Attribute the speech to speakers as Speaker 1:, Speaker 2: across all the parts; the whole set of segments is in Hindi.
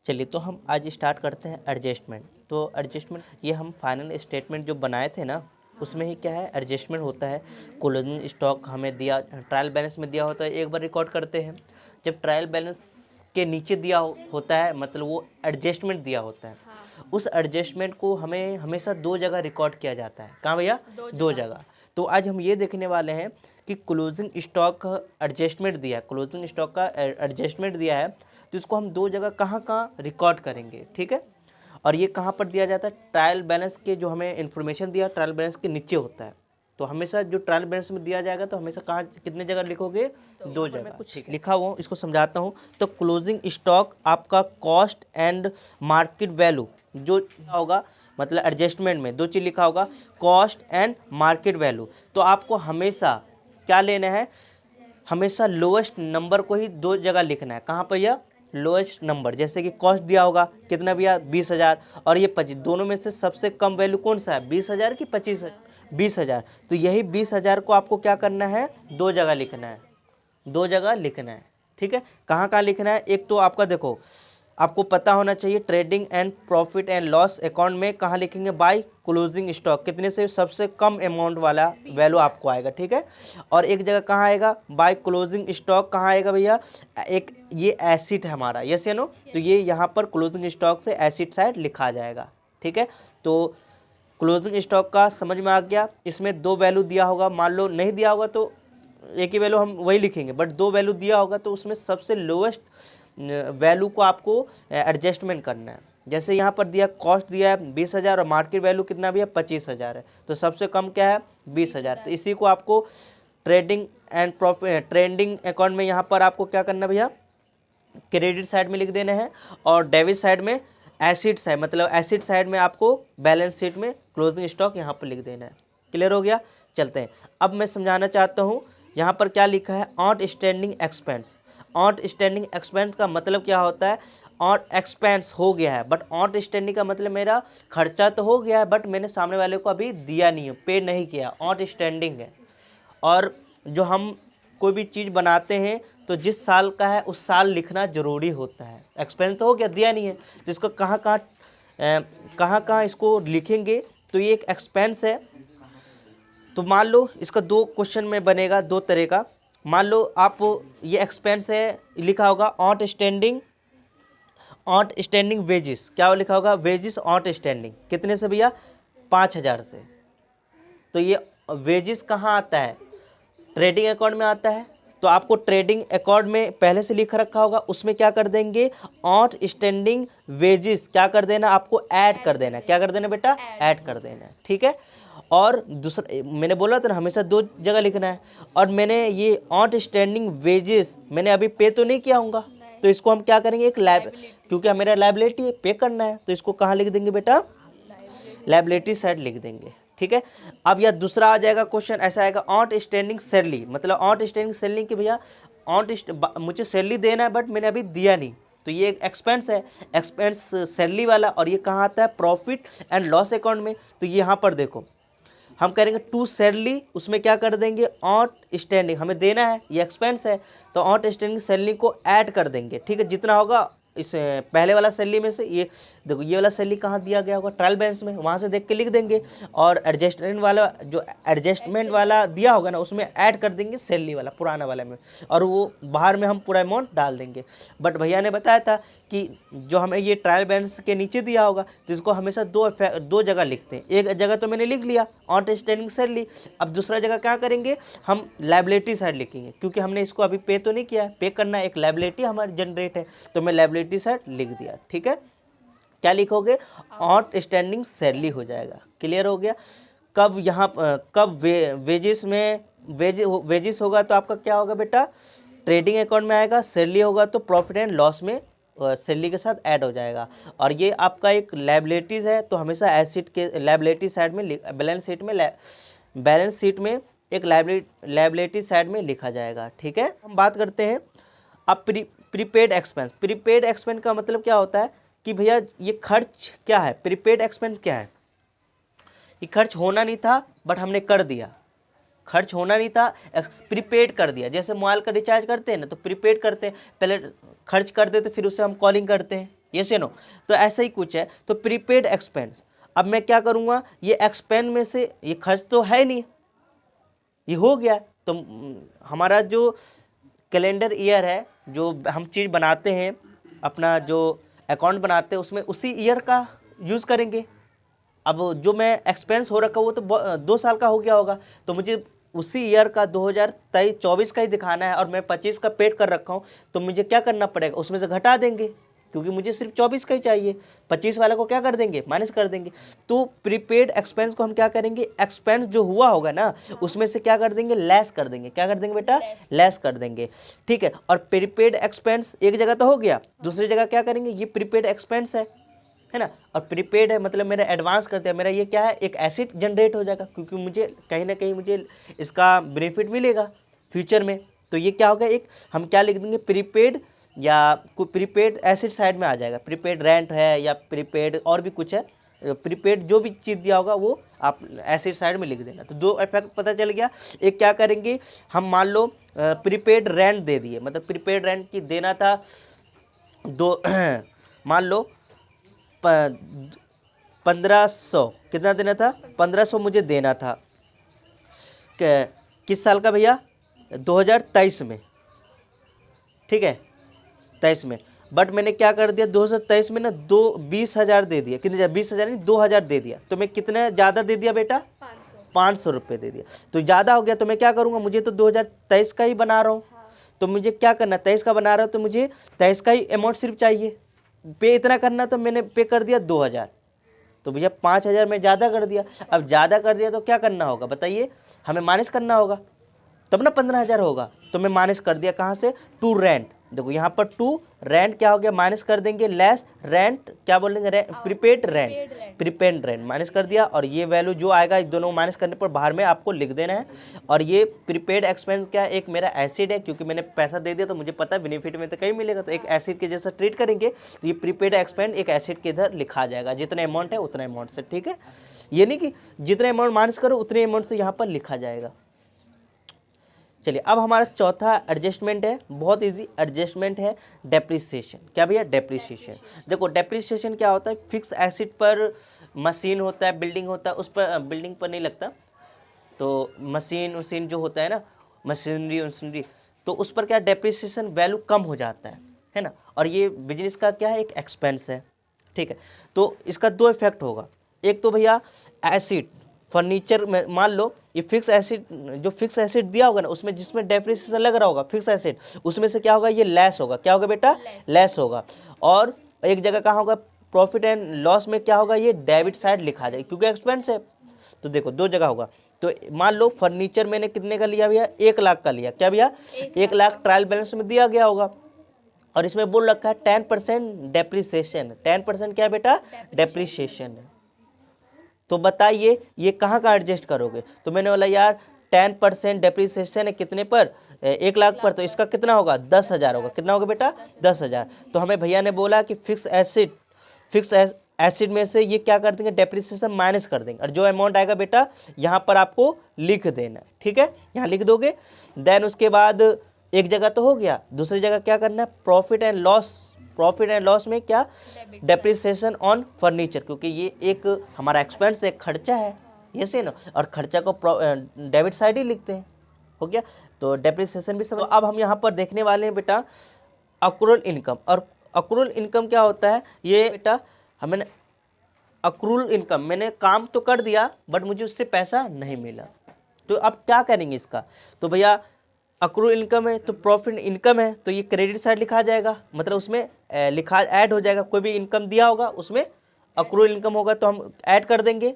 Speaker 1: चलिए तो हम आज स्टार्ट करते हैं एडजस्टमेंट। तो एडजस्टमेंट ये हम फाइनल स्टेटमेंट जो बनाए थे ना, उसमें ही क्या है एडजस्टमेंट होता है। क्लोजिंग स्टॉक हमें दिया, ट्रायल बैलेंस में दिया होता है, एक बार रिकॉर्ड करते हैं। जब ट्रायल बैलेंस के नीचे दिया होता है मतलब वो एडजस्टमेंट दिया होता है, उस एडजस्टमेंट को हमें हमेशा दो जगह रिकॉर्ड किया जाता है। कहाँ भैया? दो जगह। तो आज हम ये देखने वाले हैं कि क्लोजिंग स्टॉक एडजस्टमेंट दिया है, क्लोजिंग स्टॉक का एडजस्टमेंट दिया है, तो इसको हम दो जगह कहाँ कहाँ रिकॉर्ड करेंगे, ठीक है। और ये कहाँ पर दिया जाता है? ट्रायल बैलेंस के जो हमें इन्फॉर्मेशन दिया ट्रायल बैलेंस के नीचे होता है। तो हमेशा जो ट्रायल बैलेंस में दिया जाएगा तो हमेशा कहाँ कितने जगह लिखोगे? दो जगह। कुछ लिखा हुआ इसको समझाता हूँ। तो क्लोजिंग स्टॉक आपका कॉस्ट एंड मार्केट वैल्यू जो होगा, मतलब एडजस्टमेंट में दो चीज़ लिखा होगा, कॉस्ट एंड मार्केट वैल्यू। तो आपको हमेशा क्या लेना है? हमेशा लोएस्ट नंबर को ही दो जगह लिखना है। कहाँ पर? यह लोएस्ट नंबर। जैसे कि कॉस्ट दिया होगा कितना भैया? 20,000 और ये 25, दोनों में से सबसे कम वैल्यू कौन सा है? 20,000 की 25? 20,000। तो यही 20,000 को आपको क्या करना है? दो जगह लिखना है, दो जगह लिखना है, ठीक है। कहाँ कहाँ लिखना है? एक तो आपका देखो, आपको पता होना चाहिए trading and profit and loss account में कहाँ लिखेंगे? बाय क्लोजिंग स्टॉक, कितने से सबसे कम अमाउंट वाला वैल्यू आपको आएगा, ठीक है। और एक जगह कहाँ आएगा? बाय क्लोजिंग स्टॉक कहाँ आएगा भैया? एक ये एसिड है हमारा, यस या नो? तो ये यहाँ पर क्लोजिंग स्टॉक से एसिड साइड लिखा जाएगा, ठीक है। तो क्लोजिंग स्टॉक का समझ में आ गया। इसमें दो वैल्यू दिया होगा, मान लो नहीं दिया होगा तो एक ही वैल्यू हम वही लिखेंगे, बट दो वैल्यू दिया होगा तो उसमें सबसे लोएस्ट वैल्यू को आपको एडजस्टमेंट करना है। जैसे यहाँ पर दिया कॉस्ट दिया है 20,000 और मार्केट वैल्यू कितना भी है? 25,000 है। तो सबसे कम क्या है? 20,000। तो इसी को आपको trading and profit trending account में यहाँ पर आपको क्या करना भैया? क्रेडिट साइड में लिख देना है और डेबिट साइड में एसिड साइड, मतलब एसिड साइड में आपको बैलेंस शीट में क्लोजिंग स्टॉक यहाँ पर लिख देना है। क्लियर हो गया? चलते हैं। अब मैं समझाना चाहता हूँ यहाँ पर क्या लिखा है, आउटस्टैंडिंग एक्सपेंस। आउटस्टैंडिंग एक्सपेंस का मतलब क्या होता है? आउट एक्सपेंस हो गया है, बट आउटस्टैंडिंग का मतलब मेरा खर्चा तो हो गया है बट मैंने सामने वाले को अभी दिया नहीं है, पे नहीं किया, आउटस्टैंडिंग है। और जो हम कोई भी चीज़ बनाते हैं तो जिस साल का है उस साल लिखना ज़रूरी होता है। एक्सपेंस तो हो गया, दिया नहीं है, तो इसको कहाँ कहाँ इसको लिखेंगे? तो ये एक एक्सपेंस है। तो मान लो इसका दो क्वेश्चन में बनेगा, दो तरह का। मान लो आप ये एक्सपेंस है, लिखा होगा आउटस्टैंडिंग वेजिस। क्या लिखा होगा? Wages outstanding. कितने से भैया? 5,000 से। तो ये वेजिस कहाँ आता है? ट्रेडिंग अकाउंट में आता है। तो आपको ट्रेडिंग अकाउंट में पहले से लिख रखा होगा, उसमें क्या कर देंगे? आउटस्टैंडिंग वेजिस क्या कर देना? आपको ऐड कर देना। क्या कर देना बेटा? ऐड कर देना, ठीक है। और दूसरा मैंने बोला था ना हमेशा दो जगह लिखना है, और मैंने ये आउटस्टैंडिंग वेजेस मैंने अभी पे तो नहीं किया होगा, तो इसको हम क्या करेंगे? एक क्योंकि मेरा लायबिलिटी है, पे करना है, तो इसको कहाँ लिख देंगे बेटा? लायबिलिटी साइड लिख देंगे, ठीक है। अब यह दूसरा आ जाएगा क्वेश्चन, ऐसा आएगा आउटस्टैंडिंग सैलरी। मतलब आउटस्टैंडिंग सैलरी कि भैया मुझे सैलरी देना है बट मैंने अभी दिया नहीं, तो ये एक एक्सपेंस है, एक्सपेंस सैलरी वाला। और ये कहाँ आता है? प्रॉफिट एंड लॉस अकाउंट में। तो यहाँ पर देखो हम करेंगे टू सैलरी, उसमें क्या कर देंगे? आउटस्टैंडिंग हमें देना है, ये एक्सपेंस है, तो आउटस्टैंडिंग सैलरी को ऐड कर देंगे, ठीक है। जितना होगा इस पहले वाला सैलरी में से, ये देखो ये वाला सैलरी कहाँ दिया गया होगा? ट्रायल बैलेंस में, वहाँ से देख के लिख देंगे। और एडजस्टमेंट वाला जो एडजस्टमेंट वाला दिया होगा ना, उसमें ऐड कर देंगे सैलरी वाला, पुराना वाला में, और वो बाहर में हम पूरा अमाउंट डाल देंगे। बट भैया ने बताया था कि जो हमें ये ट्रायल बैलेंस के नीचे दिया होगा तो इसको हमेशा दो जगह लिखते हैं। एक जगह तो मैंने लिख लिया आउटस्टैंडिंग सैलरी, अब दूसरा जगह क्या करेंगे? हम लायबिलिटी साइड लिखेंगे, क्योंकि हमने इसको अभी पे तो नहीं किया है, पे करना है, एक लायबिलिटी हमारी जनरेट है, तो मैं लायबिलिटी साइड लिख दिया, ठीक है। क्या लिखोगे? आउटस्टैंडिंग सैलरी हो जाएगा। क्लियर हो गया? कब यहाँ कब वेजेस में वेजेस होगा तो आपका क्या होगा बेटा? ट्रेडिंग अकाउंट में आएगा। सैलरी होगा तो प्रॉफिट एंड लॉस में सैलरी के साथ ऐड हो जाएगा। और ये आपका एक लायबिलिटीज़ है, तो हमेशा एसिड के लायबिलिटी साइड में बैलेंस शीट में एक लायबिलिटी साइड में लिखा जाएगा, ठीक है। हम बात करते हैं अब प्रीपेड एक्सपेंस। प्रीपेड एक्सपेंस का मतलब क्या होता है कि भैया ये खर्च क्या है? प्रीपेड एक्सपेंस क्या है? ये खर्च होना नहीं था बट हमने कर दिया, खर्च होना नहीं था, प्रीपेड कर दिया। जैसे मोबाइल का रिचार्ज करते हैं ना, तो प्रीपेड करते हैं, पहले खर्च कर देते फिर उससे हम कॉलिंग करते हैं, ये से नो। तो ऐसा ही कुछ है। तो प्रीपेड एक्सपेंस, अब मैं क्या करूँगा, ये एक्सपेंस में से ये खर्च तो है नहीं, ये हो गया। तो हमारा जो कैलेंडर ईयर है, जो हम चीज़ बनाते हैं, अपना जो अकाउंट बनाते हैं, उसमें उसी ईयर का यूज़ करेंगे। अब जो मैं एक्सपेंस हो रखा वो तो 2 साल का हो गया होगा, तो मुझे उसी ईयर का 2023-24 का ही दिखाना है, और मैं 25 का पेड कर रखा हूँ, तो मुझे क्या करना पड़ेगा, उसमें से घटा देंगे, क्योंकि मुझे सिर्फ 24 का ही चाहिए। 25 वाला को क्या कर देंगे, माइनस कर देंगे। तो प्रीपेड एक्सपेंस को हम क्या करेंगे, एक्सपेंस जो हुआ होगा ना, उसमें से क्या कर देंगे, लेस कर देंगे। क्या कर देंगे बेटा, लेस कर देंगे। ठीक है। और प्रीपेड एक्सपेंस एक जगह तो हो गया, दूसरी जगह क्या करेंगे, ये प्रीपेड एक्सपेंस है ना, और प्रीपेड है मतलब मेरा एडवांस करते हैं, मेरा ये क्या है, एक एसेट जनरेट हो जाएगा, क्योंकि मुझे कहीं ना कहीं मुझे इसका बेनिफिट मिलेगा फ्यूचर में। तो ये क्या होगा, एक हम क्या लिख देंगे, प्रीपेड, या कोई प्रीपेड एसेट साइड में आ जाएगा। प्रीपेड रेंट है या प्रीपेड और भी कुछ है, प्रीपेड जो भी चीज़ दिया होगा वो आप एसेट साइड में लिख देना। तो 2 इफेक्ट पता चल गया। एक क्या करेंगे, हम मान लो प्रीपेड रेंट दे दिए, मतलब प्रीपेड रेंट की देना था दो मान लो 1500, कितना देना था, 1500 मुझे देना था। किस साल का भैया, 2023 में, ठीक है, 23 में। बट मैंने क्या कर दिया, 2023 में ना 20,000 दे दिया, कितने, 20,000 नहीं 2,000 दे दिया। तो मैं कितने ज़्यादा दे दिया बेटा, 500 रुपये दे दिया। तो ज़्यादा हो गया, तो मैं क्या करूँगा, मुझे तो 2023 का ही बना रहा हूँ, तो मुझे क्या करना, 23 का बना रहा हूँ, तो मुझे 23 का ही अमाउंट सिर्फ चाहिए। पे इतना करना, तो मैंने पे कर दिया 2,000, तो भैया 5,000 में ज़्यादा कर दिया। अब ज़्यादा कर दिया तो क्या करना होगा बताइए, हमें माइनस करना होगा, तब ना 15,000 होगा। तो मैं माइनस कर दिया कहाँ से, टू रेंट। देखो यहाँ पर टू रेंट क्या हो गया, माइनस कर देंगे, लेस रेंट क्या बोल देंगे, prepaid rent, prepaid rent minus कर दिया। और ये वैल्यू जो आएगा, इस दोनों माइनस करने पर बाहर में आपको लिख देना है। और ये प्रीपेड एक्सपेंस क्या है, एक मेरा एसिड है, क्योंकि मैंने पैसा दे दिया तो मुझे पता है बेनिफिट में तो कहीं मिलेगा, तो एक एसिड के जैसा ट्रीट करेंगे। तो ये प्रीपेड एक्सपेंस एक एसिड के इधर लिखा जाएगा, जितना अमाउंट है उतना अमाउंट से, ठीक है। ये नहीं कि जितने अमाउंट माइनस करो उतने अमाउंट से यहाँ पर लिखा जाएगा। चलिए, अब हमारा चौथा एडजस्टमेंट है, बहुत इजी एडजस्टमेंट है, डेप्रिसिएशन। क्या भैया, डेप्रिसिएशन। देखो डेप्रिसिएशन क्या होता है, फिक्स एसेट पर मशीन होता है, बिल्डिंग होता है, उस पर बिल्डिंग पर नहीं लगता, तो मशीन जो होता है ना, मशीनरी, तो उस पर क्या डेप्रिसिएशन वैल्यू कम हो जाता है ना। और ये बिजनेस का क्या है, एक एक्सपेंस है, ठीक है। तो इसका 2 इफेक्ट होगा। एक तो भैया एसिड, फर्नीचर में मान लो ये फिक्स एसिड, जो फिक्स एसिड दिया होगा ना, उसमें जिसमें डेप्रिसिएशन लग रहा होगा फिक्स एसिड, उसमें से क्या होगा, ये लेस होगा। क्या होगा बेटा, लेस होगा। और एक जगह कहाँ होगा, प्रॉफिट एंड लॉस में क्या होगा, ये डेबिट साइड लिखा जाएगा, क्योंकि एक्सपेंस है। तो देखो 2 जगह होगा। तो मान लो फर्नीचर मैंने कितने का लिया भैया, 1 लाख का लिया। क्या भैया, 1 लाख ट्रायल बैलेंस में दिया गया होगा, और इसमें बोल रखा है 10% डेप्रिसिएशन। 10% क्या है बेटा, डेप्रिसिएशन है। तो बताइए ये कहाँ का एडजस्ट करोगे, तो मैंने बोला यार 10% डेप्रिसिएशन है कितने पर, 1 लाख पर, तो इसका कितना होगा, 10,000 होगा। कितना होगा बेटा, 10,000। तो हमें भैया ने बोला कि फिक्स एसिड में से ये क्या कर देंगे, डेप्रिसिएशन माइनस कर देंगे, और जो अमाउंट आएगा बेटा यहाँ पर आपको लिख देना है, ठीक है, यहाँ लिख दोगे। देन उसके बाद एक जगह तो हो गया, दूसरी जगह क्या करना है, प्रॉफिट एंड लॉस में क्या, डेप्रिसिएशन ऑन फर्नीचर, क्योंकि ये एक हमारा एक्सपेंस है, खर्चा है, ये से ना, और खर्चा को डेबिट साइड ही लिखते हैं, हो गया। तो डेप्रिसिएशन भी समझ। अब हम यहाँ पर देखने वाले हैं बेटा अक्रूवल इनकम। और अक्रूवल इनकम क्या होता है, ये बेटा हमें अक्रूवल इनकम, मैंने काम तो कर दिया बट मुझे उससे पैसा नहीं मिला, तो अब क्या करेंगे इसका, तो भैया अक्रूवल इनकम है तो प्रॉफिट इनकम है, तो ये क्रेडिट साइड लिखा जाएगा, मतलब उसमें लिखा ऐड हो जाएगा, कोई भी इनकम दिया होगा उसमें अक्रूवल इनकम होगा तो हम ऐड कर देंगे।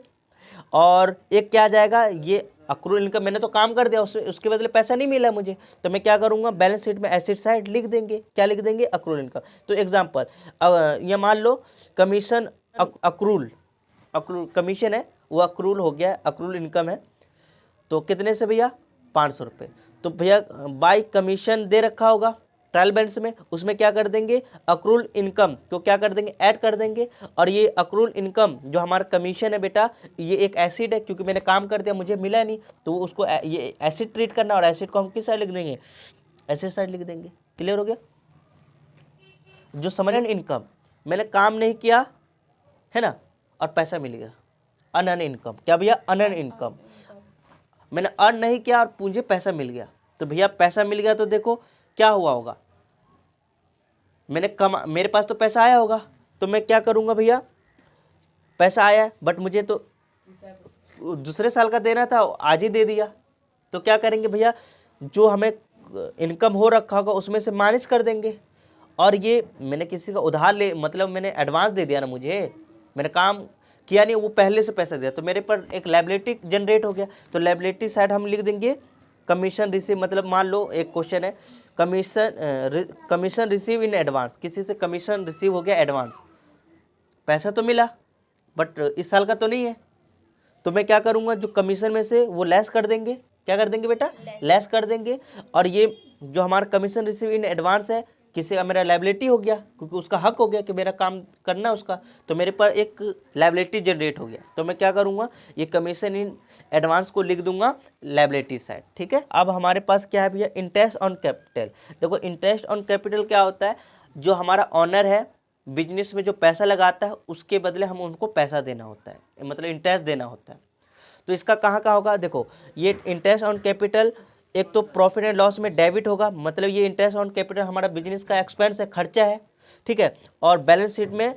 Speaker 1: और एक क्या आ जाएगा, ये अक्रूवल इनकम, मैंने तो काम कर दिया, उसके बदले पैसा नहीं मिला मुझे, तो मैं क्या करूँगा, बैलेंस शीट में एसेट साइड लिख देंगे। क्या लिख देंगे, अक्रूवल इनकम। तो एग्जाम्पल, ये मान लो कमीशन अक्रूवल कमीशन है, वो अक्रूवल हो गया, अक्रूवल इनकम है, तो कितने से भैया, 500 रुपये। तो भैया बाई कमीशन दे रखा होगा ट्रायल बैलेंस में, उसमें क्या कर देंगे, अक्रूवल इनकम तो क्या कर देंगे, ऐड कर देंगे। और ये अक्रूवल इनकम जो हमारा कमीशन है बेटा, ये एक एसिड है, क्योंकि मैंने काम कर दिया मुझे मिला नहीं, तो उसको ये एसिड ट्रीट करना, और एसिड को हम किस साइड लिख देंगे, एसिड साइड लिख देंगे। क्लियर हो गया, जो समझ इनकम मैंने काम नहीं किया है ना और पैसा मिल गया, अनअर्न इनकम। क्या भैया? Unearned income. मैंने अर्न नहीं किया और मुझे पैसा मिल गया, तो भैया पैसा मिल गया तो देखो क्या हुआ होगा, मेरे पास तो पैसा आया होगा, तो मैं क्या करूँगा भैया, पैसा आया बट मुझे तो दूसरे साल का देना था, आज ही दे दिया, तो क्या करेंगे भैया, जो हमें इनकम हो रखा होगा उसमें से माइनस कर देंगे। और ये मैंने किसी का उधार ले, मतलब मैंने एडवांस दे दिया ना, मैंने काम किया नहीं, वो पहले से पैसा दिया, तो मेरे पर एक लायबिलिटी जनरेट हो गया। तो लायबिलिटी साइड हम लिख देंगे कमीशन रिसीव, मतलब मान लो एक क्वेश्चन है, कमीशन रिसीव इन एडवांस, किसी से कमीशन रिसीव हो गया एडवांस, पैसा तो मिला बट इस साल का तो नहीं है, तो मैं क्या करूँगा, जो कमीशन में से वो लेस कर देंगे। क्या कर देंगे बेटा? लेस कर देंगे। और ये जो हमारा कमीशन रिसीव इन एडवांस है, किसी का मेरा लायबिलिटी हो गया, क्योंकि उसका हक हो गया कि मेरा काम करना है उसका, तो मेरे पर एक लायबिलिटी जनरेट हो गया। तो मैं क्या करूँगा, ये कमीशन इन एडवांस को लिख दूंगा लायबिलिटी साइड। ठीक है, अब हमारे पास क्या है भैया, इंटरेस्ट ऑन कैपिटल। देखो इंटरेस्ट ऑन कैपिटल क्या होता है, जो हमारा ऑनर है बिजनेस में जो पैसा लगाता है उसके बदले हम उनको पैसा देना होता है, मतलब इंटरेस्ट देना होता है। तो इसका कहाँ कहाँ होगा, देखो ये इंटरेस्ट ऑन कैपिटल एक तो प्रॉफिट एंड लॉस में डेबिट होगा, मतलब ये इंटरेस्ट ऑन कैपिटल हमारा बिजनेस का एक्सपेंस है, खर्चा है। ठीक है, और बैलेंस शीट में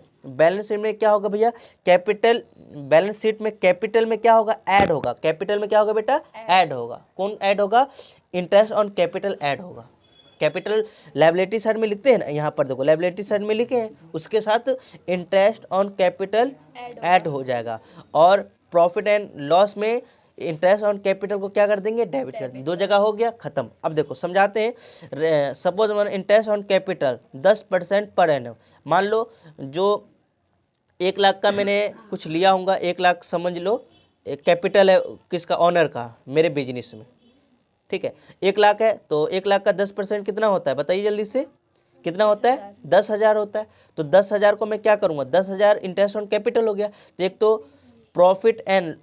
Speaker 1: क्या होगा भैया, कैपिटल, बैलेंस शीट में कैपिटल में क्या होगा, ऐड होगा। कैपिटल में क्या होगा बेटा? ऐड होगा। कौन ऐड होगा? इंटरेस्ट ऑन कैपिटल ऐड होगा। कैपिटल लायबिलिटी साइड में लिखते हैं ना, यहाँ पर देखो लायबिलिटी साइड में लिखे हैं, उसके साथ इंटरेस्ट ऑन कैपिटल ऐड हो जाएगा। और प्रॉफिट एंड लॉस में इंटरेस्ट ऑन कैपिटल को क्या कर देंगे, डेबिट कर देंगे। दो जगह हो गया, खत्म। अब देखो समझाते हैं, suppose interest on capital 10% per annum, मान लो जो 1 लाख का मैंने कुछ लिया होगा, 1 लाख समझ लो कैपिटल है किसका, ऑनर का, मेरे बिजनेस में। ठीक है, 1 लाख है, तो 1 लाख का 10% कितना होता है, बताइए जल्दी से, कितना होता है? 10,000 होता है। तो 10,000 को मैं क्या करूँगा, 10,000 इंटरेस्ट ऑन कैपिटल हो गया। तो एक तो प्रॉफिट एंड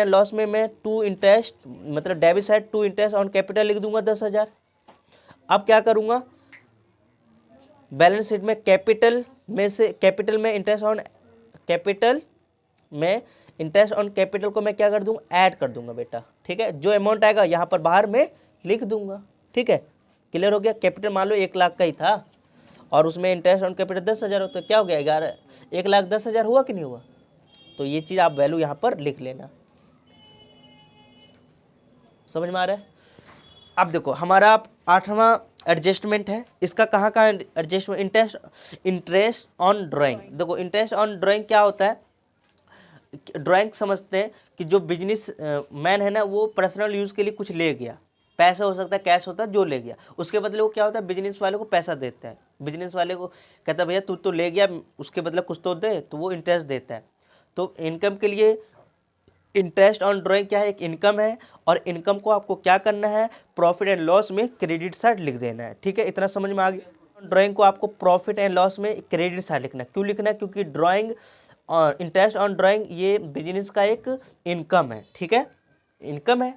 Speaker 1: लॉस में मैं टू इंटरेस्ट, मतलब debit side to interest on capital लिख दूंगा 10,000। अब क्या करूँगा, बैलेंस शीट में कैपिटल में इंटरेस्ट ऑन कैपिटल को मैं क्या कर दूंगा, ऐड कर दूंगा बेटा। ठीक है, जो अमाउंट आएगा यहाँ पर बाहर में लिख दूंगा। ठीक है, क्लियर हो गया। कैपिटल मान लो 1 लाख का ही था और उसमें इंटरेस्ट ऑन कैपिटल 10,000 होता है, क्या हो गया 1,10,000 हुआ कि नहीं हुआ? तो ये चीज़ आप वैल्यू यहाँ पर लिख लेना। समझ में आ रहा है? अब देखो हमारा 8वां एडजस्टमेंट है, इसका कहाँ कहाँ एडजस्टमेंट, इंटरेस्ट ऑन ड्राइंग। देखो इंटरेस्ट ऑन ड्राइंग क्या होता है, ड्राइंग समझते हैं कि जो बिजनेस मैन है ना, वो पर्सनल यूज़ के लिए कुछ ले गया, पैसा हो सकता है, कैश होता है, जो ले गया, उसके बदले वो क्या होता है, बिजनेस वाले को पैसा देता है। बिजनेस वाले को कहता है भैया तू तो ले गया, उसके बदले कुछ तो दे, तो वो इंटरेस्ट देता है। तो इनकम के लिए इंटरेस्ट ऑन ड्राइंग क्या है, एक इनकम है, और इनकम को आपको क्या करना है, प्रॉफिट एंड लॉस में क्रेडिट साइड लिख देना है। ठीक है, इतना समझ में आ गया। ड्राइंग को आपको प्रॉफिट एंड लॉस में क्रेडिट साइड लिखना है। क्यों लिखना है? क्योंकि ड्राइंग इंटरेस्ट ऑन ड्राइंग ये बिजनेस का एक इनकम है। ठीक है, इनकम है,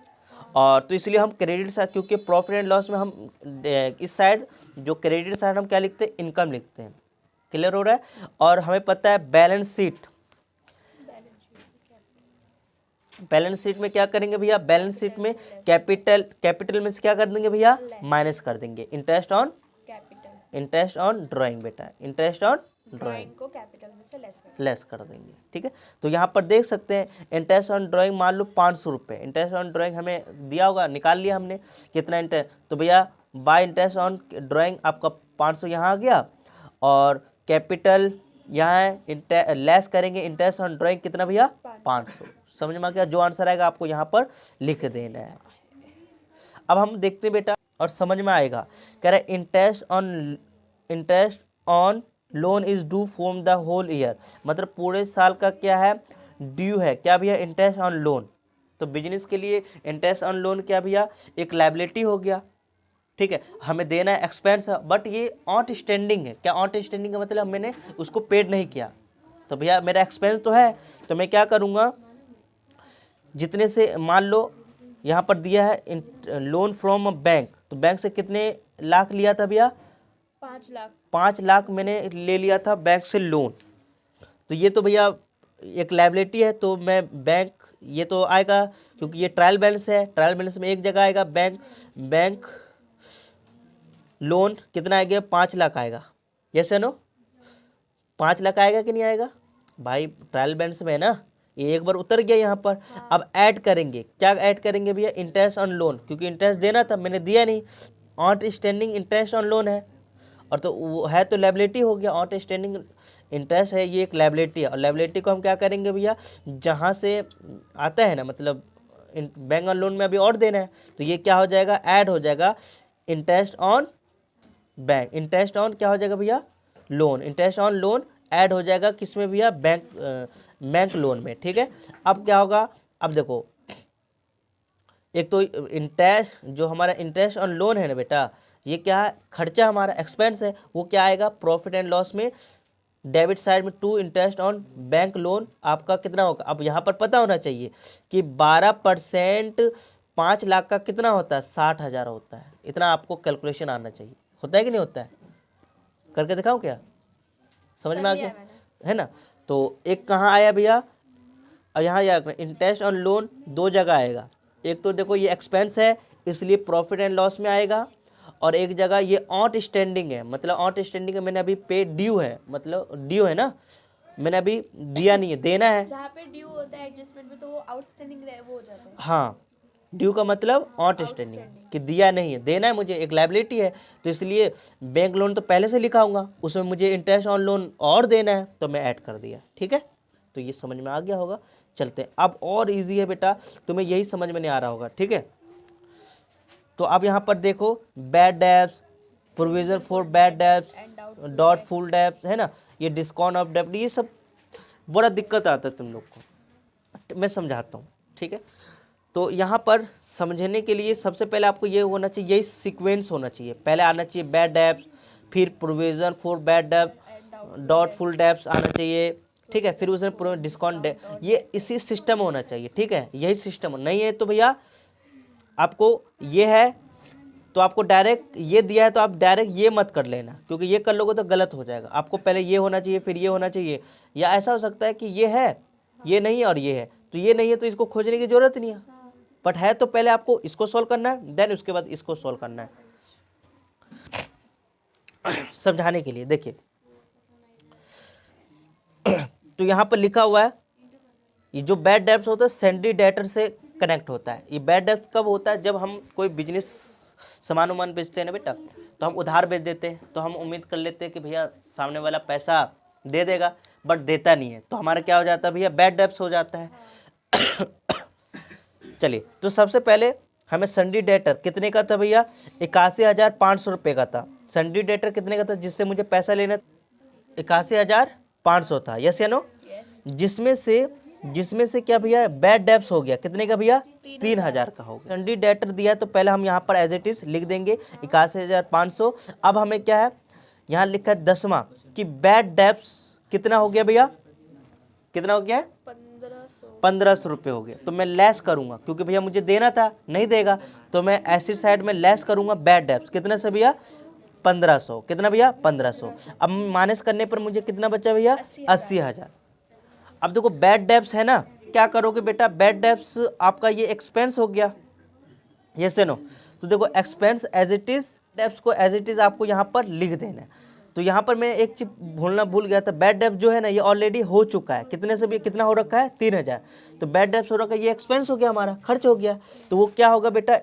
Speaker 1: और तो इसलिए हम क्रेडिट साइड, क्योंकि प्रॉफिट एंड लॉस में हम इस साइड जो क्रेडिट साइड हम क्या लिखते हैं, इनकम लिखते हैं। क्लियर हो रहा है? और हमें पता है बैलेंस शीट में क्या करेंगे भैया, बैलेंस शीट में कैपिटल में से क्या कर देंगे भैया, माइनस कर देंगे इंटरेस्ट ऑन ड्राइंग बेटा, इंटरेस्ट ऑन ड्राइंग को कैपिटल में से लेस कर देंगे। ठीक है, तो यहाँ पर देख सकते हैं इंटरेस्ट ऑन ड्राइंग मान लो 500 रुपये, इंटरेस्ट ऑन ड्राइंग हमें दिया होगा, निकाल लिया हमने कितना इंटरेस्ट, तो भैया बाय इंटरेस्ट ऑन ड्राइंग आपका 500 यहाँ आ गया, और कैपिटल यहाँ है, लेस करेंगे इंटरेस्ट ऑन ड्राइंग कितना भैया, 500। समझ में आ गया? जो आंसर आएगा आपको यहाँ पर लिख देना है। अब हम देखते हैं बेटा, और समझ में आएगा। कह रहा है interest on loan is due from the whole year, मतलब पूरे साल का क्या है, ड्यू है। क्या भैया, इंटरेस्ट ऑन लोन। तो बिजनेस के लिए इंटरेस्ट ऑन लोन क्या भैया, एक लायबिलिटी हो गया। ठीक है, हमें देना है, एक्सपेंस है, बट ये आउटस्टैंडिंग है। क्या आउटस्टैंडिंग का मतलब, मैंने उसको पेड नहीं किया, तो भैया मेरा एक्सपेंस तो है, तो मैं क्या करूँगा, जितने से मान लो यहाँ पर दिया है लोन फ्रॉम बैंक, तो बैंक से कितने लाख लिया था भैया,
Speaker 2: 5 लाख।
Speaker 1: 5 लाख मैंने ले लिया था बैंक से लोन, तो ये तो भैया एक लायबिलिटी है, तो मैं बैंक, ये तो आएगा क्योंकि ये ट्रायल बैलेंस है, ट्रायल बैलेंस में एक जगह आएगा बैंक लोन कितना आएगा, 5 लाख आएगा। जैसे नो 5 लाख आएगा कि नहीं आएगा भाई, ट्रायल बैलेंस में है ना, ये एक बार उतर गया यहाँ पर। अब ऐड करेंगे, क्या ऐड करेंगे भैया, इंटरेस्ट ऑन लोन, क्योंकि इंटरेस्ट देना था मैंने दिया नहीं, out standing interest on loan है, और तो वो है तो लायबिलिटी हो गया, आउट स्टैंडिंग इंटरेस्ट है, ये एक लायबिलिटी है। और लायबिलिटी को हम क्या करेंगे भैया, जहाँ से आता है ना, मतलब बैंक ऑन लोन में अभी और देना है, तो ये क्या हो जाएगा, ऐड हो जाएगा interest on bank, interest on क्या हो जाएगा भैया, loan, interest on loan add हो जाएगा किस में भैया, बैंक लोन में। ठीक है, अब क्या होगा, अब देखो एक तो इंटरेस्ट, जो हमारा इंटरेस्ट ऑन लोन है ना बेटा, ये क्या है, खर्चा हमारा एक्सपेंस है, वो क्या आएगा प्रॉफिट एंड लॉस में, डेबिट साइड में to interest on bank loan आपका कितना होगा। अब यहाँ पर पता होना चाहिए कि 12% 5 लाख का कितना होता है, 60,000 होता है, इतना आपको कैलकुलेशन आना चाहिए, होता है कि नहीं होता है, करके दिखाऊं क्या, समझ में आ गया है ना। तो एक कहाँ आया भैया, और यहाँ याद रखना इंटरेस्ट ऑन लोन दो जगह आएगा, एक तो देखो ये एक्सपेंस है इसलिए प्रॉफिट एंड लॉस में आएगा, और एक जगह ये आउट स्टैंडिंग है, मतलब आउट स्टैंडिंग है, मैंने अभी पे ड्यू है, मतलब ड्यू है ना, मैंने अभी दिया नहीं है, देना है।
Speaker 2: जहाँ पे ड्यू होता है एडजस्टमेंट में, तो वो आउटस्टैंडिंग वो हो जाता है।
Speaker 1: हाँ, ड्यू का मतलब आउट स्टैंडिंग, कि दिया नहीं है, देना है मुझे, एक लायबिलिटी है, तो इसलिए बैंक लोन तो पहले से लिखा होगा, उसमें मुझे इंटरेस्ट ऑन लोन और देना है, तो मैं ऐड कर दिया। ठीक है, तो ये समझ में आ गया होगा। चलते हैं, अब और इजी है बेटा, तुम्हें यही समझ में नहीं आ रहा होगा। ठीक है, तो अब यहाँ पर देखो bad debts, provision for bad debts, dot full debts है ना, ये डिस्काउंट ऑफ डेब्ट, ये सब बड़ा दिक्कत आता है तुम लोग को, मैं समझाता हूँ। ठीक है, तो यहाँ पर समझने के लिए सबसे पहले आपको ये होना चाहिए, यही सीक्वेंस होना चाहिए, पहले आना चाहिए बैड डेब्ट्स, फिर प्रोविजन फॉर बैड डेब्ट, डॉट फुल डेब्ट्स आना चाहिए। ठीक है, फिर उसमें डिस्काउंट, ये इसी सिस्टम होना चाहिए। ठीक है, यही सिस्टम नहीं है तो भैया आपको ये है तो आपको डायरेक्ट ये दिया है तो आप डायरेक्ट ये मत कर लेना, क्योंकि ये कर लोगे तो गलत हो जाएगा। आपको पहले ये होना चाहिए फिर ये होना चाहिए, या ऐसा हो सकता है कि ये है ये नहीं है और ये है, तो ये नहीं है तो इसको खोजने की जरूरत नहीं है, बट है तो पहले आपको इसको सॉल्व करना है, देन उसके बाद इसको सॉल्व करना है। समझाने के लिए देखिए, तो यहाँ पर लिखा हुआ है ये जो बैड डेब्ट्स होता है सेंड्री डेटर से कनेक्ट होता है। ये बैड डेब्ट्स कब होता है, जब हम कोई बिजनेस सामान उमान बेचते हैं ना बेटा, तो हम उधार बेच देते हैं, तो हम उम्मीद कर लेते हैं कि भैया सामने वाला पैसा दे देगा, बट देता नहीं है, तो हमारा क्या हो जाता है भैया, बैड डेब्ट्स हो जाता है। चलिए, तो सबसे पहले हमें सन्डी डेटर कितने का था भैया, 81,500 रुपये का था। सन्डी डेटर कितने का था जिससे मुझे पैसा लेना, 81,500 था, यस या नो, जिसमें से क्या भैया बैड डेब्ट्स हो गया, कितने का भैया, 3,000 का हो गया। सन्डी डेटर दिया तो पहले हम यहाँ पर एज इट इज लिख देंगे 81,500। अब हमें क्या है, यहाँ लिखा है 10वां कि बैड डेब्ट्स कितना हो गया भैया, कितना हो गया है, 1,500 रुपये हो गया। तो मैं लेस करूंगा क्योंकि भैया मुझे देना था, नहीं देगा, तो मैं एसिड साइड में लेस करूंगा बैड डेब्ट्स, कितने से भैया, 1,500, कितना भैया, 1,500। अब माइनस करने पर मुझे कितना बचा भैया, 80,000। अब देखो बैड डेब्ट्स है ना, क्या करोगे बेटा, बैड डेब्ट्स आपका ये एक्सपेंस हो गया, ये से नो, तो देखो expense as it is, debts को एज इट इज आपको यहाँ पर लिख देना है। तो यहाँ पर मैं एक चीज भूल गया था, बैड डेब्ट जो है ना ये ऑलरेडी हो चुका है, कितने से भी कितना हो रखा है, 3,000, तो बैड डेब्ट्स हो रखा है, ये एक्सपेंस हो गया हमारा, खर्च हो गया, तो वो क्या होगा बेटा,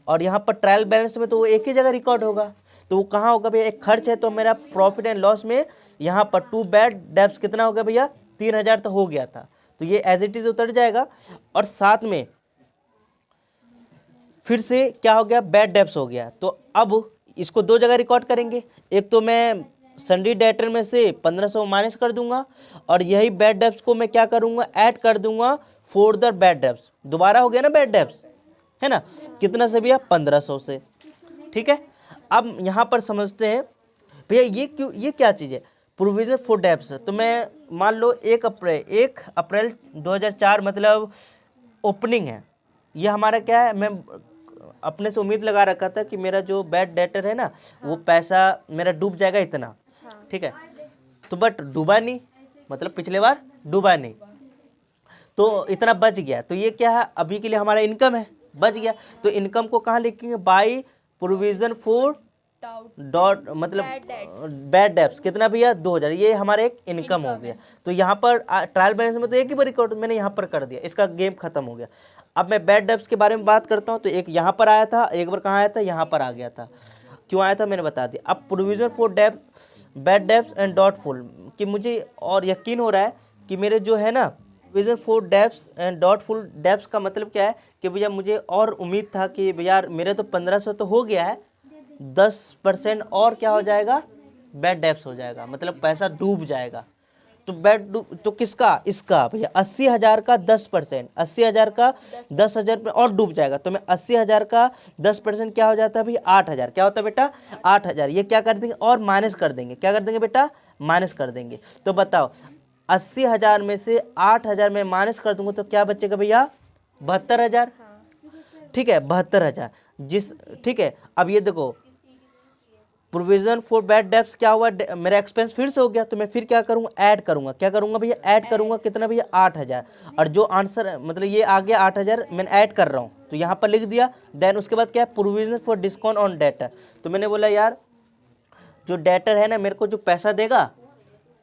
Speaker 1: और यहाँ पर ट्रायल बैलेंस में तो वो एक ही जगह रिकॉर्ड होगा, तो वो कहाँ होगा भैया, एक खर्च है, तो मेरा प्रॉफिट एंड लॉस में यहाँ पर टू बैड डेब्ट्स कितना हो गया भैया, 3,000 तो हो गया था, तो ये एज इट इज उतर जाएगा। और साथ में फिर से क्या हो गया, बैड डेब्ट्स हो गया, तो अब इसको दो जगह रिकॉर्ड करेंगे, एक तो मैं सन्डी डेटर में से 1,500 माइनस कर दूंगा, और यही बैड डेब्ट्स को मैं क्या करूंगा, ऐड कर दूंगा फर्दर बैड डेब्ट्स, दोबारा हो गया ना बैड डेब्ट्स, है ना, कितना से भैया, 1,500 से। ठीक है, अब यहाँ पर समझते हैं भैया ये क्यों, ये क्या चीज़ है, प्रोविजन फॉर डेब्ट्स। तो मैं मान लो 1 अप्रैल 2004 मतलब ओपनिंग है, ये हमारा क्या है, मैं अपने से उम्मीद लगा रखा था कि मेरा जो बैड डेटर है ना वो पैसा मेरा डूब जाएगा इतना,
Speaker 2: हाँ।
Speaker 1: ठीक है। तो बट डूबा नहीं, मतलब पिछले बार डूबा नहीं, तो इतना बच गया। तो ये क्या है, अभी के लिए हमारा इनकम है, बच गया। तो इनकम को कहाँ लिखेंगे, by provision for
Speaker 2: doubt
Speaker 1: dot मतलब
Speaker 2: Bad debts।
Speaker 1: बैड डेब्ट्स, कितना भैया 2000, ये हमारा एक इनकम हो
Speaker 2: Income
Speaker 1: गया।
Speaker 2: है।
Speaker 1: तो यहाँ पर ट्रायल बैलेंस में तो एक ही बार रिकॉर्ड मैंने यहाँ पर कर दिया, इसका गेम खत्म हो गया। अब मैं बैड डेब्ट्स के बारे में बात करता हूँ। तो एक यहाँ पर आया था, एक बार कहाँ आया था, यहाँ पर आ गया था। क्यों आया था मैंने बता दिया। अब प्रोविजन फॉर डेब्ट बैड डेब्ट्स एंड डॉटफुल, कि मुझे और यकीन हो रहा है कि मेरे जो है ना provision for debts and doubtful debts का मतलब क्या है कि भैया मुझे और उम्मीद था कि भैया मेरे तो 1500 तो हो गया है, 10% और क्या हो जाएगा, बैड डेब्ट्स हो जाएगा, मतलब पैसा डूब जाएगा। तो तो किसका, इसका भैया 80,000 का 10%, 80,000 का 10,000 पे और डूब जाएगा। तो मैं 80,000 का 10% क्या हो जाता है भैया 8,000, क्या होता है बेटा 8,000। ये क्या कर देंगे और माइनस कर देंगे, क्या कर देंगे बेटा माइनस कर देंगे। तो बताओ 80,000 में से 8,000 में माइनस कर दूंगा तो क्या बचेगा भैया 72,000, ठीक है 72,000 जिस, ठीक है। अब ये देखो प्रोविजन फॉर बैड डेब्ट्स क्या हुआ, मेरा एक्सपेंस फिर से हो गया। तो मैं फिर क्या करूंगा, ऐड करूंगा, क्या करूंगा भैया ऐड करूंगा, कितना भैया 8,000। और जो आंसर मतलब ये आ गया 8,000 मैंने ऐड कर रहा हूँ तो यहाँ पर लिख दिया। देन उसके बाद क्या है, provision for discount on debtor. तो मैंने बोला यार जो डेटर है ना मेरे को जो पैसा देगा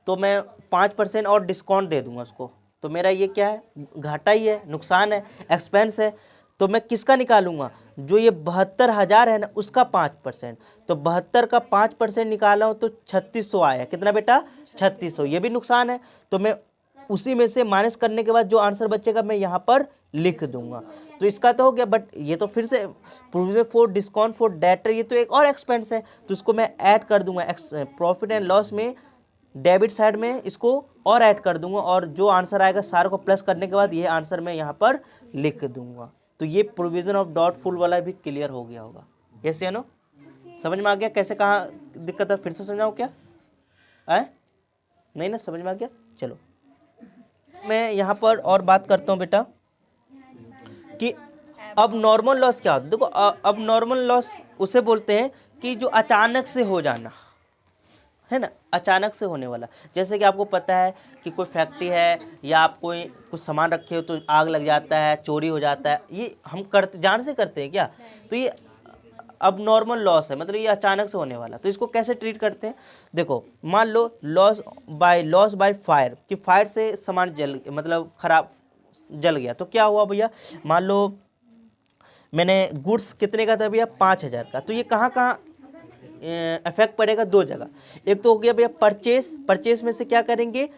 Speaker 1: तो मैं 5% और डिस्काउंट दे दूंगा उसको। तो मेरा ये क्या है, घाटा ही है, नुकसान है, एक्सपेंस है। तो मैं किसका निकालूंगा, जो ये 72,000 है ना उसका 5%। तो 72 का 5% निकाला हूँ तो 3600 आया, कितना बेटा 3600, ये भी नुकसान है। तो मैं उसी में से माइनस करने के बाद जो आंसर बचेगा मैं यहाँ पर लिख दूंगा। तो इसका तो हो गया। बट ये तो फिर से provision for discount for debtor, ये तो एक और एक्सपेंस है, तो इसको मैं ऐड कर दूंगा प्रॉफिट एंड लॉस में, डेबिट साइड में इसको और ऐड कर दूंगा। और जो आंसर आएगा सारे को प्लस करने के बाद ये आंसर मैं यहाँ पर लिख दूंगा। तो ये प्रोविजन ऑफ डॉटफुल वाला भी क्लियर हो गया होगा। यस या नो, समझ में आ गया कैसे कहाँ दिक्कत है, फिर से समझाऊँ क्या है, नहीं ना समझ में आ गया। चलो मैं यहाँ पर और बात करता हूँ बेटा कि अब नॉर्मल लॉस क्या होता है। देखो अब नॉर्मल लॉस उसे बोलते हैं कि जो अचानक से हो जाना है ना, अचानक से होने वाला। जैसे कि आपको पता है कि कोई फैक्ट्री है या आप कोई कुछ सामान रखे हो तो आग लग जाता है, चोरी हो जाता है, ये हम करते जान से करते हैं क्या। तो ये अब नॉर्मल लॉस है, मतलब ये अचानक से होने वाला। तो इसको कैसे ट्रीट करते हैं, देखो मान लो लॉस बाय फायर, कि फायर से सामान जल मतलब खराब जल गया। तो क्या हुआ भैया, मान लो मैंने गुड्स कितने का था भैया 5,000 का। तो ये कहाँ कहाँ इफेक्ट पड़ेगा, दो जगह। एक तो हो गया भैया परचेस में से क्या करेंगे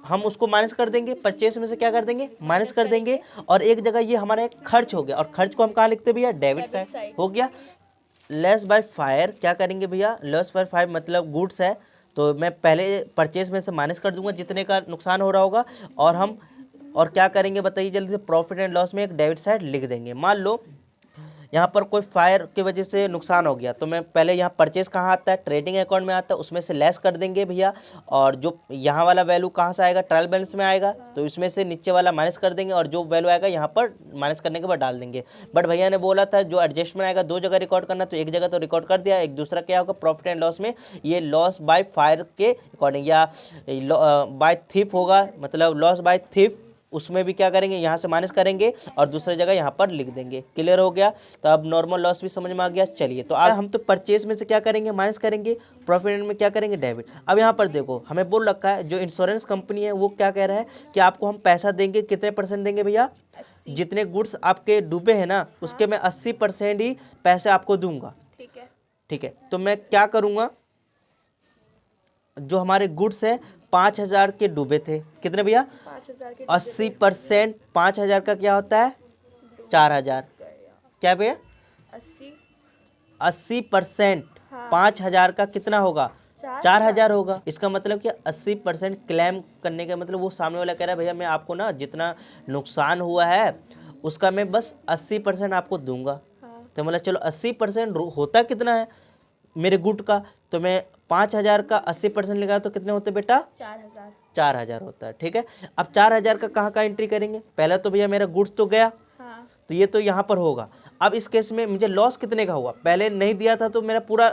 Speaker 1: हम उसको माइनस कर देंगे, परचेस में से क्या कर देंगे माइनस कर देंगे। और एक जगह ये हमारा एक खर्च हो गया, और खर्च को हम कहाँ लिखते हैं भैया डेबिट साइड हो गया। लेस बाय फायर क्या करेंगे भैया, लेस बाय फायर मतलब गुड्स है तो मैं पहले परचेस में से माइनस कर दूंगा जितने का नुकसान हो रहा होगा। और हम और क्या करेंगे बताइए जल्दी से, प्रॉफिट एंड लॉस में एक डेबिट साइड लिख देंगे। मान लो यहाँ पर कोई फायर की वजह से नुकसान हो गया तो मैं पहले यहाँ परचेस कहाँ आता है, ट्रेडिंग अकाउंट में आता है, उसमें से लेस कर देंगे भैया। और जो यहाँ वाला वैल्यू कहाँ से आएगा, ट्रायल बैलेंस में आएगा, तो इसमें से नीचे वाला माइनस कर देंगे और जो वैल्यू आएगा यहाँ पर माइनस करने के बाद डाल देंगे। बट भैया ने बोला था जो एडजस्टमेंट आएगा दो जगह रिकॉर्ड करना, तो एक जगह तो रिकॉर्ड कर दिया, एक दूसरा क्या होगा प्रॉफिट एंड लॉस में ये लॉस बाय फायर के अकॉर्डिंग या बाय थीफ होगा, मतलब लॉस बाय थीफ, उसमें भी क्या करेंगे यहाँ से माइनस करेंगे और दूसरी जगह यहाँ पर लिख देंगे। क्लियर हो गया। तो अब नॉर्मल लॉस भी समझ में आ गया। चलिए तो आज हम तो परचेज में से क्या करेंगे माइनस करेंगे, प्रॉफिट में क्या करेंगे डेबिट। अब यहाँ पर देखो हमें बोल रखा है जो इंश्योरेंस कंपनी है वो क्या कह रहा है कि आपको हम पैसा देंगे, कितने % देंगे भैया, जितने गुड्स आपके डूबे हैं ना उसके मैं 80% ही पैसे आपको दूंगा। ठीक है। तो मैं क्या करूँगा, जो हमारे गुड्स है 5,000 के डूबे थे, कितने भैया 80%, 5,000 का क्या होता है 4,000, क्या भैया 80% 5,000 का कितना होगा 4,000 होगा। इसका मतलब कि 80% क्लेम करने का मतलब वो सामने वाला कह रहा है भैया मैं आपको ना जितना नुकसान हुआ है उसका मैं बस 80% आपको दूंगा। तो मतलब चलो 80% होता कितना है मेरे गुड का, तो मैं 5,000 का 80% लगा तो कितने होते बेटा 4,000 होता है। ठीक है। अब 4,000 का कहाँ एंट्री करेंगे, पहले तो भैया मेरा गुड्स तो गया, तो ये तो यहाँ पर होगा। अब इस केस में मुझे लॉस कितने का हुआ, पहले नहीं दिया था तो मेरा पूरा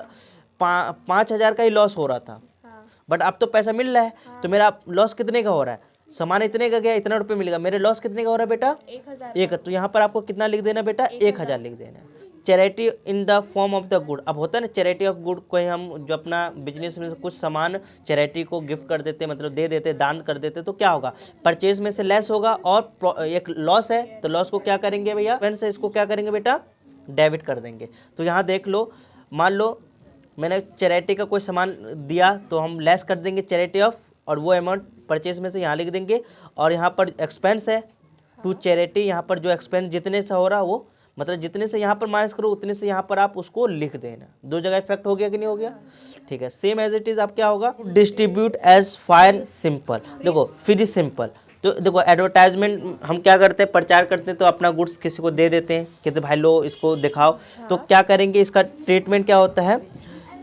Speaker 1: 5,000 का ही लॉस हो रहा था,
Speaker 2: हाँ।
Speaker 1: बट अब तो पैसा मिल रहा है तो मेरा लॉस कितने का हो रहा है, सामान इतने का गया, इतना रुपये मिलेगा, मेरे लॉस कितने का हो रहा है बेटा
Speaker 2: 1,000
Speaker 1: एक। तो यहाँ पर आपको कितना लिख देना बेटा 1,000 लिख देना। Charity in the form of the good, अब होता है ना चैरिटी ऑफ गुड, कोई हम जो अपना बिजनेस में से कुछ सामान चैरिटी को गिफ्ट कर देते, मतलब दे देते, दान कर देते, तो क्या होगा, परचेज में से लेस होगा और एक लॉस है तो लॉस को क्या करेंगे भैया, एक्सपेंस है, इसको क्या करेंगे बेटा डेबिट कर देंगे। तो यहाँ देख लो, मान लो मैंने चैरिटी का कोई सामान दिया तो हम लेस कर देंगे चैरिटी ऑफ, और वो अमाउंट परचेज में से यहाँ लिख देंगे, और यहाँ पर एक्सपेंस है टू चैरिटी, यहाँ पर जो एक्सपेंस जितने से हो रहा वो मतलब जितने से यहाँ पर माइनस करो उतने से यहाँ पर आप उसको लिख देना। दो जगह इफेक्ट हो गया कि नहीं हो गया, ठीक है। सेम एज इट इज आप क्या होगा, डिस्ट्रीब्यूट एज फायर सिंपल, देखो फिर सिंपल। तो देखो एडवर्टाइजमेंट हम क्या करते हैं, प्रचार करते हैं तो अपना गुड्स किसी को दे देते हैं, कहते भाई लो इसको दिखाओ, तो क्या करेंगे, इसका ट्रीटमेंट क्या होता है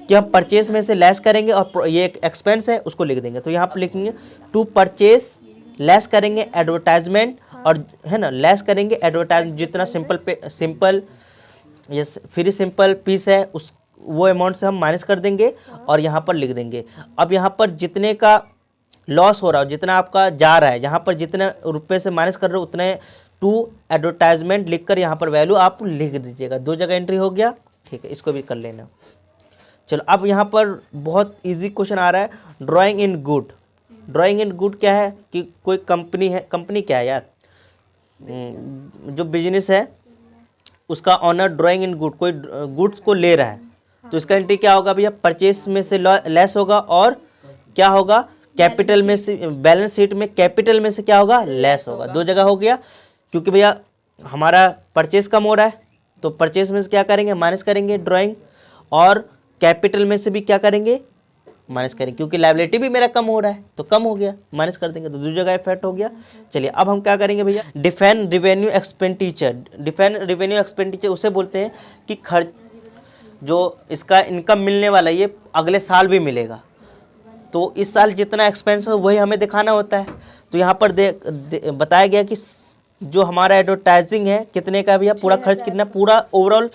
Speaker 1: कि हम परचेज में से लेस करेंगे और ये एक एक्सपेंस है उसको लिख देंगे। तो यहाँ पर लिखेंगे टू परचेज, लेस करेंगे एडवर्टाइजमेंट, और है ना लेस करेंगे एडवर्टाइज, जितना सिंपल ये फ्री सिंपल पीस है उस वो अमाउंट से हम माइनस कर देंगे और यहाँ पर लिख देंगे। अब यहाँ पर जितने का लॉस हो रहा हो, जितना आपका जा रहा है, यहाँ पर जितने रुपए से माइनस कर रहे हो उतने टू एडवर्टाइजमेंट लिखकर यहाँ पर वैल्यू आप लिख दीजिएगा। दो जगह एंट्री हो गया, ठीक है, इसको भी कर लेना। चलो अब यहाँ पर बहुत इजी क्वेश्चन आ रहा है, drawing in good. Drawing in good क्या है कि कोई कंपनी है, कंपनी क्या है यार, जो बिजनेस है उसका ऑनर ड्राइंग इन गुड, कोई गुड्स को ले रहा है, तो इसका एंट्री क्या होगा भैया, परचेस में से लेस होगा और क्या होगा, कैपिटल में से, बैलेंस शीट में कैपिटल में से क्या होगा, लेस होगा। दो जगह हो गया, क्योंकि भैया हमारा परचेस कम हो रहा है तो परचेस में से क्या करेंगे, माइनस करेंगे ड्राइंग, और कैपिटल में से भी क्या करेंगे, माइनस करेंगे, क्योंकि लायबिलिटी भी मेरा कम हो रहा है तो कम हो गया, माइनस कर देंगे, तो दो जगह इफेक्ट हो गया। चलिए अब हम क्या करेंगे भैया, define revenue expenditure. Define revenue expenditure उसे बोलते हैं कि खर्च जो इसका इनकम मिलने वाला ये अगले साल भी मिलेगा, तो इस साल जितना एक्सपेंस हो वही हमें दिखाना होता है। तो यहाँ पर बताया गया कि जो हमारा एडवर्टाइजिंग है कितने का भैया, पूरा खर्च कितना, पूरा ओवरऑल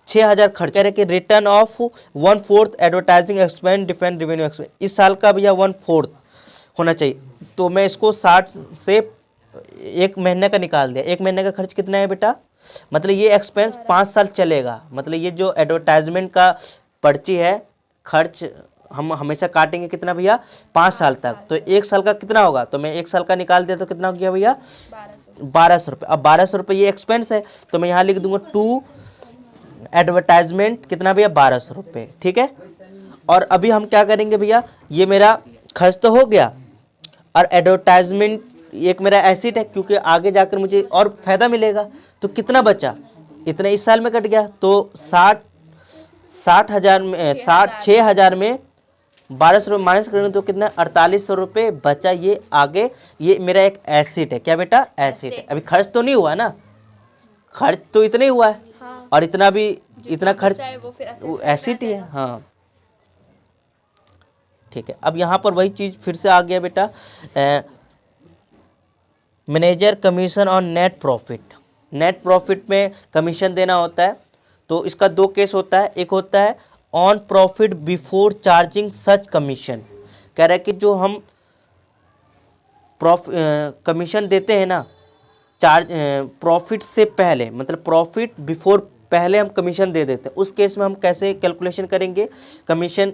Speaker 1: 6,000 खर्च है कि return of 1/4 advertising expense defined revenue expense, इस साल का भैया 1/4 होना चाहिए। तो मैं इसको 60 से एक महीने का निकाल दिया, एक महीने का खर्च कितना है बेटा, मतलब ये एक्सपेंस 5 साल चलेगा, मतलब ये जो एडवर्टाइजमेंट का पर्ची है खर्च हम हमेशा काटेंगे कितना भैया, 5 साल तक। तो एक साल का कितना होगा, तो मैं एक साल का निकाल दिया तो कितना हो गया भैया 1200 रुपये। अब 1200 रुपये ये एक्सपेंस है तो मैं यहाँ लिख दूंगा टू एडवर्टाइजमेंट कितना भैया 1200 रुपये, ठीक है। और अभी हम क्या करेंगे भैया, ये मेरा खर्च तो हो गया और एडवर्टाइजमेंट एक मेरा एसेट है, क्योंकि आगे जाकर मुझे और फायदा मिलेगा, तो कितना बचा, इतना इस साल में कट गया, तो 6,000 में 1200 रुपये माइनस करेंगे तो कितना 4800 रुपये बचा। ये आगे ये मेरा एक एसेट है, क्या बेटा, एसेट है। अभी खर्च तो नहीं हुआ ना, खर्च तो इतना ही हुआ है,
Speaker 2: हाँ।
Speaker 1: और इतना भी इतना खर्च
Speaker 2: वो फिर
Speaker 1: वो एसेट ही है, हाँ ठीक है। अब यहाँ पर वही चीज़ फिर से आ गया बेटा, manager commission on net profit. Net profit में कमीशन देना होता है, तो इसका दो केस होता है, एक होता है on profit before charging such commission, कह रहा है कि जो हम कमीशन देते हैं ना चार्ज प्रॉफिट से पहले, मतलब प्रॉफिट बिफोर पहले हम कमीशन दे देते हैं, उस केस में हम कैसे कैलकुलेशन करेंगे कमीशन,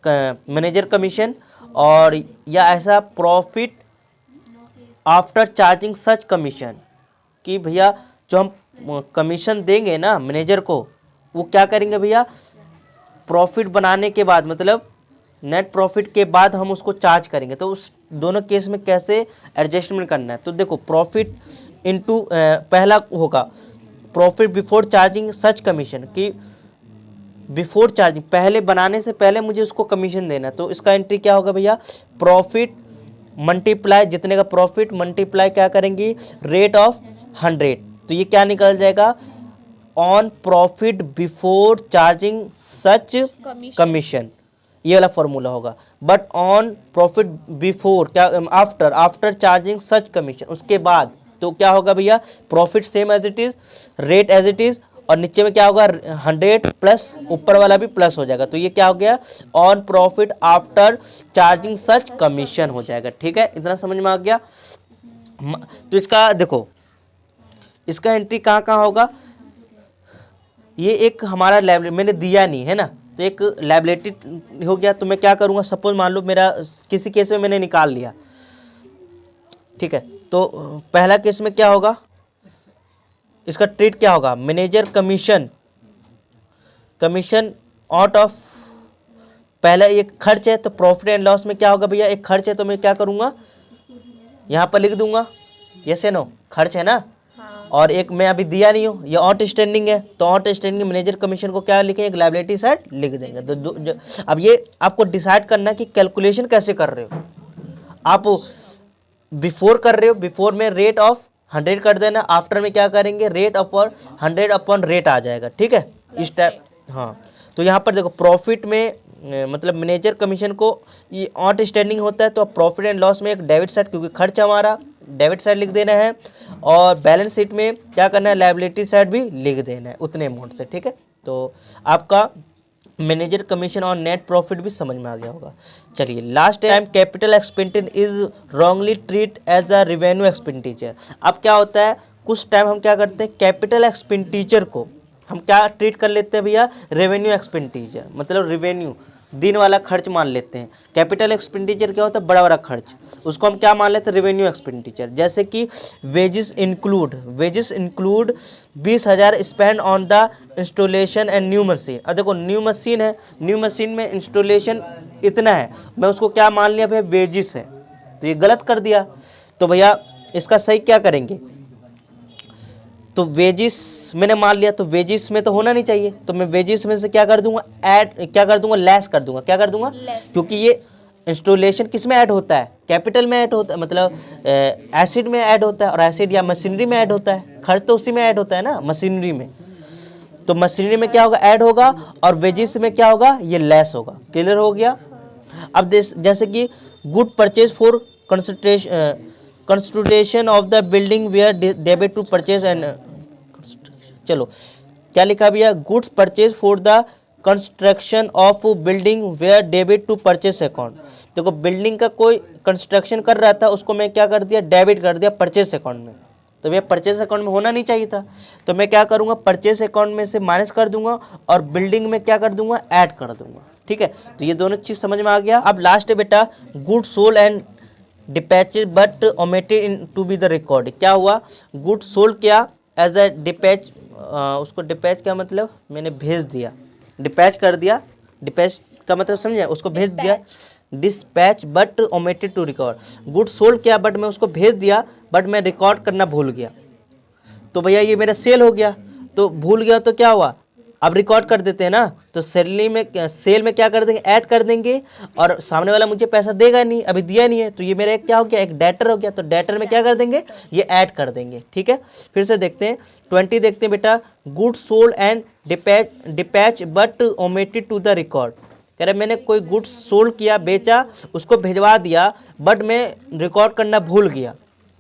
Speaker 1: मैनेजर कमीशन, और या ऐसा profit after charging such commission, कि भैया जो हम कमीशन देंगे ना मैनेजर को वो क्या करेंगे भैया, प्रॉफिट बनाने के बाद, मतलब नेट प्रॉफिट के बाद हम उसको चार्ज करेंगे। तो उस दोनों केस में कैसे एडजस्टमेंट करना है, तो देखो प्रॉफिट इनटू पहला होगा profit before charging such commission, कि बिफोर चार्जिंग पहले बनाने से पहले मुझे उसको कमीशन देना, तो इसका एंट्री क्या होगा भैया, प्रॉफिट मल्टीप्लाई जितने का प्रॉफिट मल्टीप्लाई क्या करेंगे रेट ऑफ 100, तो ये क्या निकल जाएगा, on profit before charging such commission, ये वाला फॉर्मूला होगा। बट ऑन प्रॉफिट बिफोर क्या, आफ्टर चार्जिंग सच कमीशन, उसके बाद, तो क्या होगा भैया, profit same as it is, rate as it is, और नीचे में क्या होगा 100 प्लस ऊपर वाला भी प्लस हो जाएगा। तो ये क्या हो गया, on profit after charging such commission हो जाएगा। ठीक है, इतना समझ में आ गया। तो इसका देखो, इसका एंट्री कहाँ कहाँ होगा, ये एक हमारा लाइबिलिटी मैंने दिया नहीं है ना, तो एक लाइबिलिटी हो गया। तो मैं क्या करूँगा, सपोज मान लो मेरा किसी केस में मैंने निकाल लिया, ठीक है, तो पहला केस में क्या होगा, इसका ट्रीट क्या होगा, manager commission, commission out of, पहला एक खर्च है तो प्रॉफिट एंड लॉस में क्या होगा भैया, एक खर्च है तो मैं क्या करूँगा, यहाँ पर लिख दूंगा, यस है नो, खर्च है ना, और एक मैं अभी दिया नहीं हूँ, ये आउट स्टैंडिंग है, तो आउट स्टैंडिंग मैनेजर कमीशन को क्या लिखेंगे, एक लायबिलिटी साइड लिख देंगे। तो अब ये आपको डिसाइड करना है कि कैलकुलेशन कैसे कर रहे हो आप। बिफोर कर रहे हो, बिफोर में रेट ऑफ 100 कर देना, आफ्टर में क्या करेंगे, रेट अपॉन 100 अपॉन रेट आ जाएगा। ठीक है, इस टाइप। हाँ, तो यहाँ पर देखो प्रॉफिट में मतलब मैनेजर कमीशन को ये आउट स्टैंडिंग होता है, तो प्रॉफिट एंड लॉस में एक डेबिट साइड, क्योंकि खर्च हमारा डेबिट साइड लिख देना है, और बैलेंस शीट में क्या करना है, लायबिलिटी साइड भी लिख देना है उतने अमाउंट से। ठीक है, तो आपका मैनेजर कमीशन और नेट प्रॉफिट भी समझ में आ गया होगा। चलिए, last time capital expenditure is wrongly treat as a revenue expenditure. अब क्या होता है, कुछ टाइम हम क्या करते हैं, कैपिटल एक्सपेंडिचर को हम क्या ट्रीट कर लेते हैं भैया, रेवेन्यू एक्सपेंडिचर, मतलब रेवेन्यू दिन वाला खर्च मान लेते हैं। कैपिटल एक्सपेंडिचर क्या होता है, बड़ा बड़ा खर्च, उसको हम क्या मान लेते हैं, रेवेन्यू एक्सपेंडिचर। जैसे कि wages include 20,000 spend on the installation and new machine. अब देखो न्यू मशीन है, न्यू मशीन में इंस्टॉलेशन इतना है, मैं उसको क्या मान लिया भैया, वेजिस है, तो ये गलत कर दिया। तो भैया इसका सही क्या करेंगे, तो वेजिस मैंने मान लिया, तो वेजिस में तो होना नहीं चाहिए, तो मैं वेजिस में से क्या कर दूंगा, ऐड क्या कर दूंगा, लेस कर दूंगा। क्या कर दूंगा, क्योंकि ये इंस्टॉलेशन किस में ऐड होता है, कैपिटल में ऐड होता है, मतलब एसिड में ऐड होता है, और एसिड या मशीनरी में ऐड होता है, खर्च तो उसी में ऐड होता है ना, मशीनरी में। तो मशीनरी में क्या होगा, ऐड होगा, और वेजिस में क्या होगा, ये लेस होगा। क्लियर हो गया। अब जैसे कि good purchase for construction of the building were debit to purchase and, चलो क्या लिखा भैया, goods purchase for the construction of building were debit to purchase account. देखो बिल्डिंग का कोई कंस्ट्रक्शन कर रहा था, उसको मैं क्या कर दिया, डेबिट कर दिया परचेज अकाउंट में, तो भैया परचेज अकाउंट में होना नहीं चाहिए था, तो मैं क्या करूँगा, परचेज अकाउंट में से माइनस कर दूंगा, और बिल्डिंग में क्या कर दूंगा, ऐड कर दूंगा। ठीक है, तो ये दोनों चीज़ समझ में आ गया। अब लास्ट है बेटा, good sold and dispatch but omitted in to be the record. क्या हुआ, गुड सोल्ड किया एज ए डिपैच, उसको डिपैच का मतलब मैंने भेज दिया, डिपैच कर दिया, डिपैच का मतलब समझे, उसको भेज दिया, dispatch but omitted to record. Good sold किया बट मैं उसको भेज दिया, बट मैं रिकॉर्ड करना भूल गया, तो भैया ये मेरा सेल हो गया। तो भूल गया तो क्या हुआ, अब रिकॉर्ड कर देते हैं ना, तो सेल में क्या कर देंगे, ऐड कर देंगे, और सामने वाला मुझे पैसा देगा नहीं, अभी दिया नहीं है, तो ये मेरा एक क्या हो गया, एक डेटर हो गया, तो डेटर में क्या कर देंगे, ये ऐड कर देंगे। ठीक है, फिर से देखते हैं 20 देखते हैं बेटा, good sold and dispatch but omitted to the record. कह रहे मैंने कोई गुड्स सोल्ड किया, बेचा, उसको भिजवा दिया, बट मैं रिकॉर्ड करना भूल गया,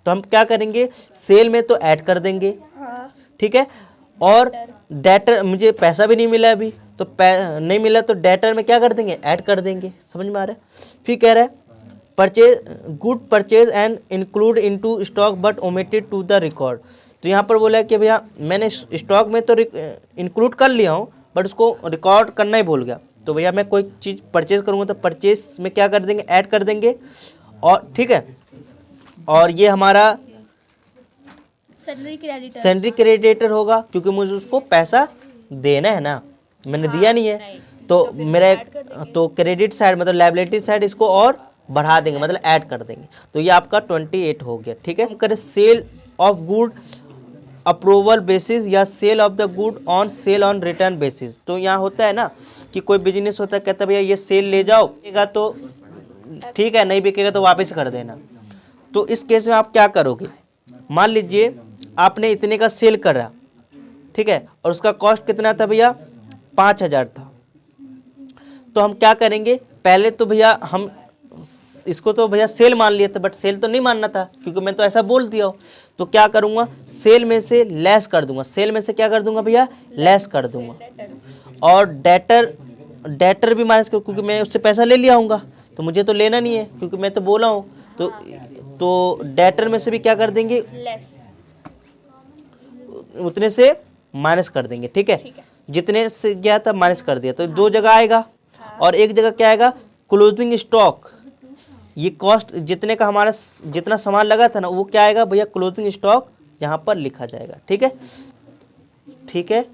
Speaker 1: तो हम क्या करेंगे, सेल में तो ऐड कर देंगे। ठीक है, और डेटर मुझे पैसा भी नहीं मिला अभी, तो नहीं मिला तो डेटर में क्या कर देंगे, ऐड कर देंगे। समझ में आ रहा है। फिर कह रहा है purchase good purchase and include into stock but omitted to the record. तो यहाँ पर बोला कि भैया मैंने स्टॉक में तो इंक्लूड कर लिया हूँ, बट उसको रिकॉर्ड करना ही भूल गया। तो भैया मैं कोई चीज़ परचेज करूँगा तो परचेज में क्या कर देंगे, ऐड कर देंगे। और ठीक है, और ये हमारा सैलरी क्रेडिटर होगा, क्योंकि मुझे उसको पैसा देना है ना, मैंने दिया नहीं है, तो मेरा तो क्रेडिट साइड मतलब लायबिलिटी साइड इसको और बढ़ा देंगे, मतलब ऐड कर देंगे। तो ये आपका 28 हो गया। ठीक है, हम करें sale of good approval basis या sale of the good on sale on return basis. तो यहाँ होता है ना कि कोई बिजनेस होता है, कहता है भैया ये सेल ले जाओ, बिकेगा तो ठीक है, नहीं बिकेगा तो वापस कर देना। तो इस केस में आप क्या करोगे, मान लीजिए आपने इतने का सेल करा, ठीक है, और उसका कॉस्ट कितना था भैया, 5,000 था। तो हम क्या करेंगे, पहले तो भैया हम इसको तो भैया सेल मान लिया था, बट सेल तो नहीं मानना था क्योंकि मैं तो ऐसा बोल दिया हूँ। तो क्या करूँगा, सेल में से लेस कर दूंगा, सेल में से क्या कर दूंगा भैया, लेस कर दूंगा। और डेटर भी माइनस कर, क्योंकि मैं उससे पैसा ले लिया हूँगा तो मुझे तो लेना नहीं है क्योंकि मैं तो बोला हूँ। तो डेटर में से भी क्या कर देंगे,
Speaker 2: लेस,
Speaker 1: उतने से माइनस कर देंगे। ठीक है,
Speaker 2: ठीक है।
Speaker 1: जितने से गया था माइनस कर दिया, तो दो जगह आएगा और एक जगह क्या आएगा, क्लोजिंग स्टॉक। ये कॉस्ट जितने का हमारा जितना सामान लगा था ना, वो क्या आएगा भैया, क्लोजिंग स्टॉक यहाँ पर लिखा जाएगा। ठीक है, ठीक है।